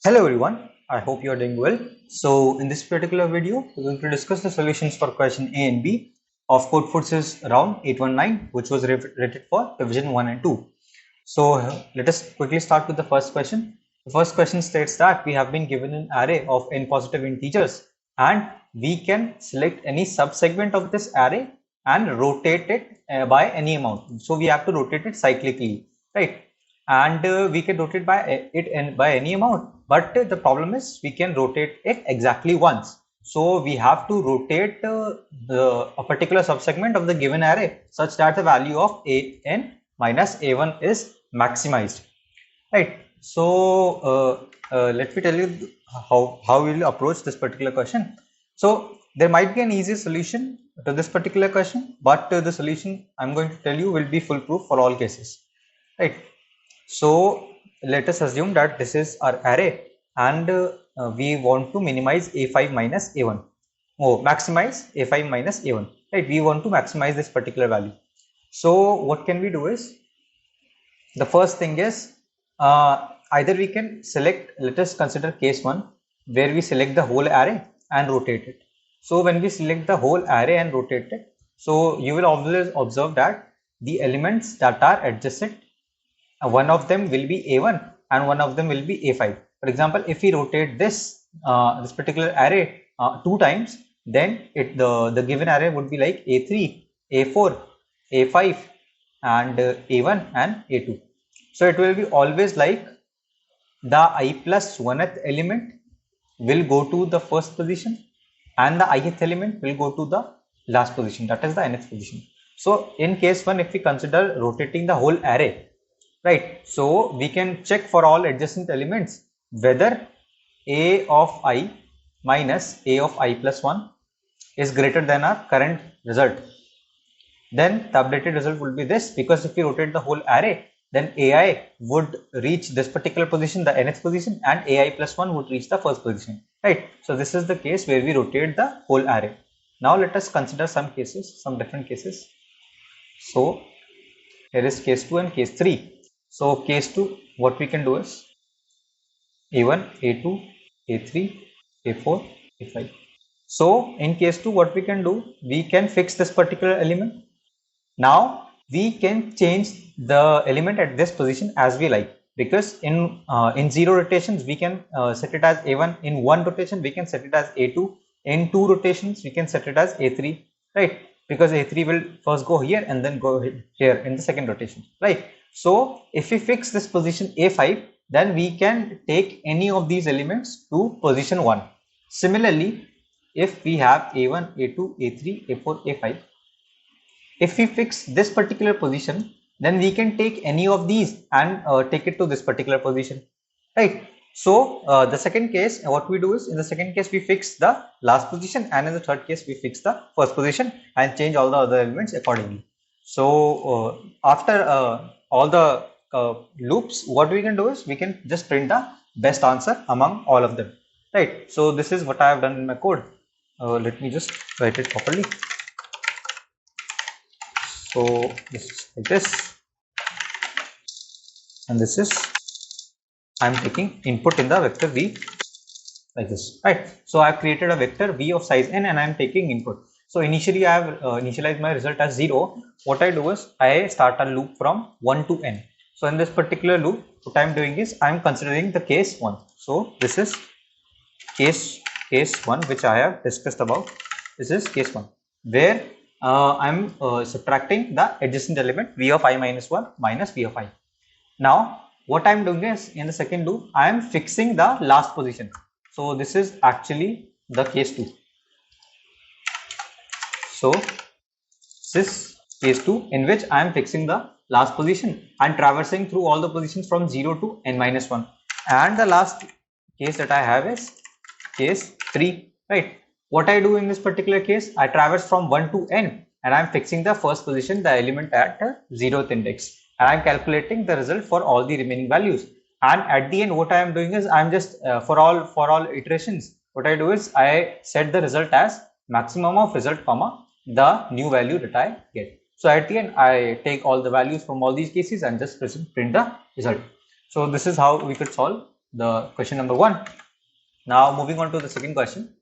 Hello everyone, I hope you are doing well. So in this particular video, we're going to discuss the solutions for question A and B of Codeforces round 819, which was rated for division 1 and 2. So let us quickly start with the first question. The first question states that we have been given an array of n positive integers and we can select any subsegment of this array and rotate it by any amount. So we have to rotate it cyclically, right? And we can rotate by it and by any amount, but the problem is we can rotate it exactly once. So we have to rotate a particular subsegment of the given array such that the value of an minus a1 is maximized, right? So let me tell you how we will approach this particular question. So there might be an easy solution to this particular question, but the solution I'm going to tell you will be foolproof for all cases, right? So let us assume that this is our array and we want to minimize a5 minus a1. Oh, maximize a5 minus a1, right? We want to maximize this particular value. So what can we do is, the first thing is either we can select, let us consider case 1 where we select the whole array and rotate it. So when we select the whole array and rotate it, so you will always observe that the elements that are adjacent, one of them will be a1 and one of them will be a5. For example, if we rotate this this particular array 2 times, then the given array would be like a3, a4, a5 and a1 and a2. So it will be always like the I plus 1th element will go to the first position and the ith element will go to the last position, that is the nth position. So in case 1, if we consider rotating the whole array, right, so we can check for all adjacent elements whether a of I minus a of I plus 1 is greater than our current result. Then the updated result will be this, because if we rotate the whole array, then ai would reach this particular position, the nth position, and ai plus 1 would reach the first position, right? So this is the case where we rotate the whole array. Now let us consider some cases, some different cases. So here is case 2 and case 3. So case 2, what we can do is a1, a2, a3, a4, a5. So in case 2, what we can do, we can fix this particular element. Now we can change the element at this position as we like, because in 0 rotations we can set it as a1, in 1 rotation we can set it as a2, in 2 rotations we can set it as a3, right? Because a3 will first go here and then go here in the second rotation, right? So if we fix this position a5, then we can take any of these elements to position 1. Similarly, if we have a1, a2, a3, a4, a5, if we fix this particular position, then we can take any of these and take it to this particular position, right? So the second case, what we do is, in the second case we fix the last position, and in the third case we fix the first position and change all the other elements accordingly. So after all the loops, what we can do is we can just print the best answer among all of them, right? So this is what I have done in my code. Let me just write it properly. So this is like this, and this is, I'm taking input in the vector v like this, right? So I have created a vector v of size n and I am taking input. So initially I have initialized my result as 0. What I do is I start a loop from 1 to n. So in this particular loop, what I am doing is I am considering the case 1. So this is case 1 which I have discussed about. This is case 1 where I am subtracting the adjacent element v of I minus 1 minus v of I. Now what I am doing is, in the second loop I am fixing the last position. So this is actually the case 2. So this is case 2 in which I am fixing the last position and traversing through all the positions from 0 to n minus 1. And the last case that I have is case 3, right? What I do in this particular case, I traverse from 1 to n and I am fixing the first position, the element at 0th index, and I am calculating the result for all the remaining values. And at the end, what I am doing is I am just for all iterations, what I do is I set the result as maximum of result comma the new value that I get. So at the end, I take all the values from all these cases and just print the result. So this is how we could solve the question number 1. Now moving on to the second question.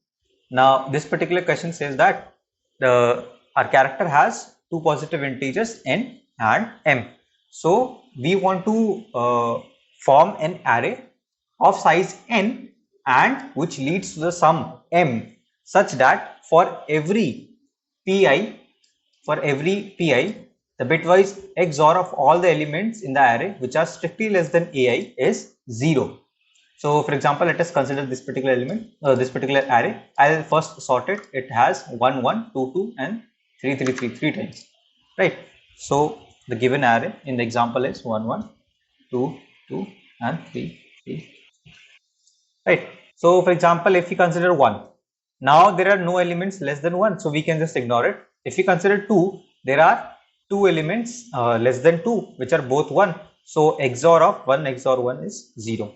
Now this particular question says that our character has two positive integers n and m. So we want to form an array of size n and which leads to the sum m, such that for every pi, the bitwise XOR of all the elements in the array which are strictly less than ai is 0. So for example, let us consider this particular element, this particular array. I'll first sort it. It has 1, 1, 2, 2 and 3, 3, 3, 3 times, right? So the given array in the example is 1, 1, 2, 2 and 3, 3, right? So for example, if we consider 1, now there are no elements less than 1, so we can just ignore it. If we consider 2, there are two elements less than 2 which are both 1, so XOR of 1 XOR 1 is 0.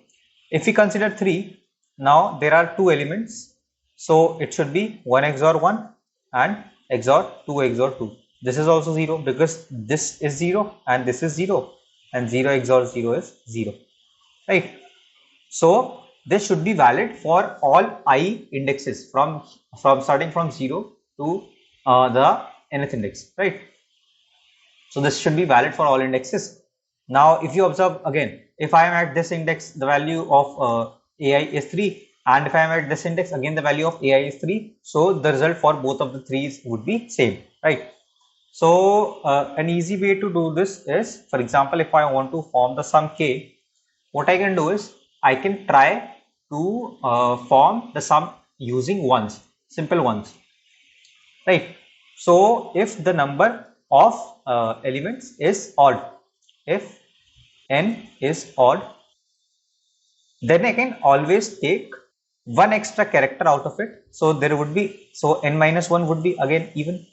If we consider 3, now there are two elements, so it should be 1 XOR 1 and XOR 2 XOR 2. This is also 0 because this is 0 and this is 0 and 0 XOR 0 is 0, right? So this should be valid for all I indexes from starting from 0 to the nth index, right? So this should be valid for all indexes. Now if you observe again, if I am at this index, the value of ai is 3, and if I am at this index, again the value of ai is 3, so the result for both of the threes would be same, right? So an easy way to do this is, for example, if I want to form the sum k, what I can do is I can try to form the sum using ones, simple ones, right? So if the number of elements is odd, if n is odd, then I can always take one extra character out of it. So there would be, so n minus 1 would be again even,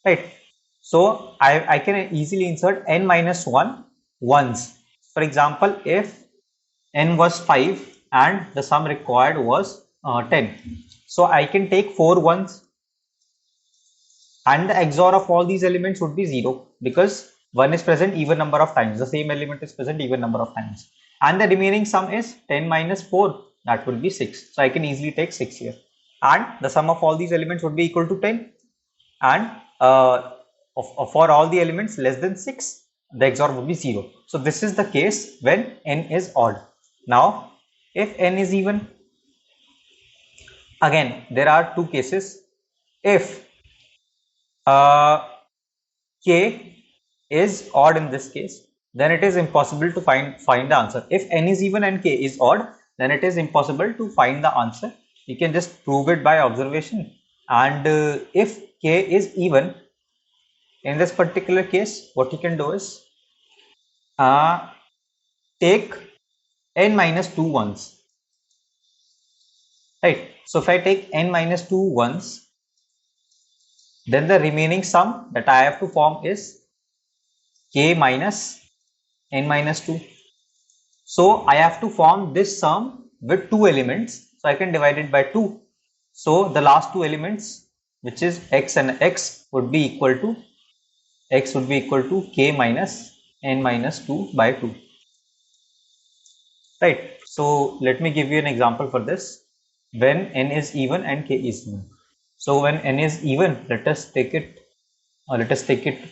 right? So I can easily insert n minus 1 ones. For example, if n was 5 and the sum required was 10, so I can take 4 ones and the XOR of all these elements would be 0 because 1 is present even number of times, the same element is present even number of times, and the remaining sum is 10 minus 4, that would be 6. So I can easily take 6 here, and the sum of all these elements would be equal to 10, and for all the elements less than 6, the XOR would be 0. So this is the case when n is odd. Now if n is even, again there are two cases. If k is odd in this case, then it is impossible to find the answer. If n is even and k is odd, then it is impossible to find the answer. You can just prove it by observation. And if k is even, in this particular case, what you can do is take n minus 2 ones, right? So if I take n minus 2 ones, then the remaining sum that I have to form is k minus n minus 2. So I have to form this sum with two elements, so I can divide it by 2. So the last two elements, which is x and x, would be equal to k minus n minus 2 by 2, right? So let me give you an example for this. When n is even and k is even, so when n is even, let us take it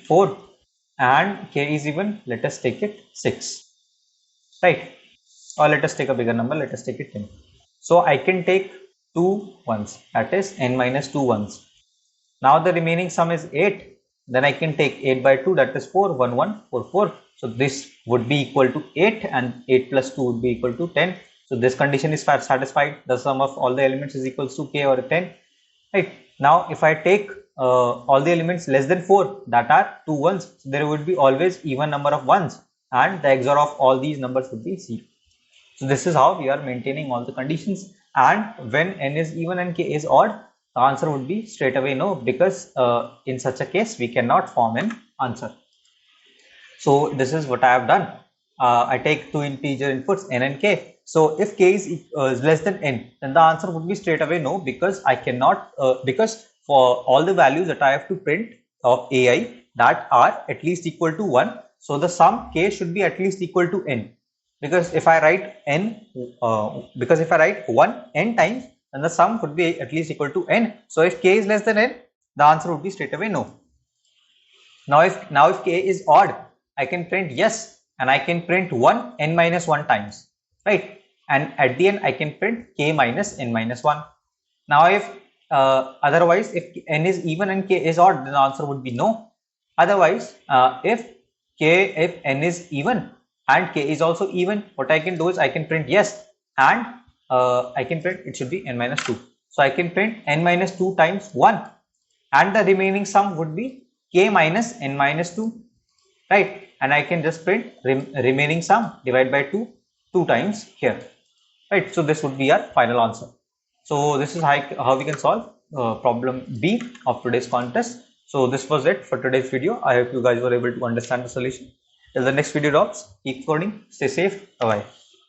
4, and k is even, let us take it 6, right? Or let us take a bigger number, let us take it 10. So I can take 2 ones, that is n minus 2 ones. Now the remaining sum is 8, then I can take 8 by 2, that is 4, 1, 1, 4, 4. So this would be equal to 8, and 8 plus 2 would be equal to 10. So this condition is satisfied. The sum of all the elements is equals to k or 10, right? Now if I take all the elements less than 4, that are 2 ones, so there would be always even number of ones, and the XOR of all these numbers would be 0. So this is how we are maintaining all the conditions. And when n is even and k is odd, the answer would be straight away no, because in such a case we cannot form an answer. So this is what I have done. I take two integer inputs n and k. So if k is less than n, then the answer would be straight away no, because I cannot, because for all the values that I have to print of ai that are at least equal to 1, so the sum k should be at least equal to n. because if I write n, because if I write 1 n times, then the sum would be at least equal to n. So if k is less than n, the answer would be straight away no. Now if k is odd, I can print yes, and I can print 1 n minus 1 times, right? And at the end I can print k minus n minus 1. Now if otherwise if n is even and k is odd, then the answer would be no. Otherwise if n is even and k is also even, what I can do is I can print yes, and I can print it should be n minus 2. So I can print n minus 2 times 1, and the remaining sum would be k minus n minus 2, right? And I can just print remaining sum divided by 2 times here, right? So this would be our final answer. So this is how we can solve problem B of today's contest. So this was it for today's video. I hope you guys were able to understand the solution. Till the next video drops, keep coding, stay safe, bye bye.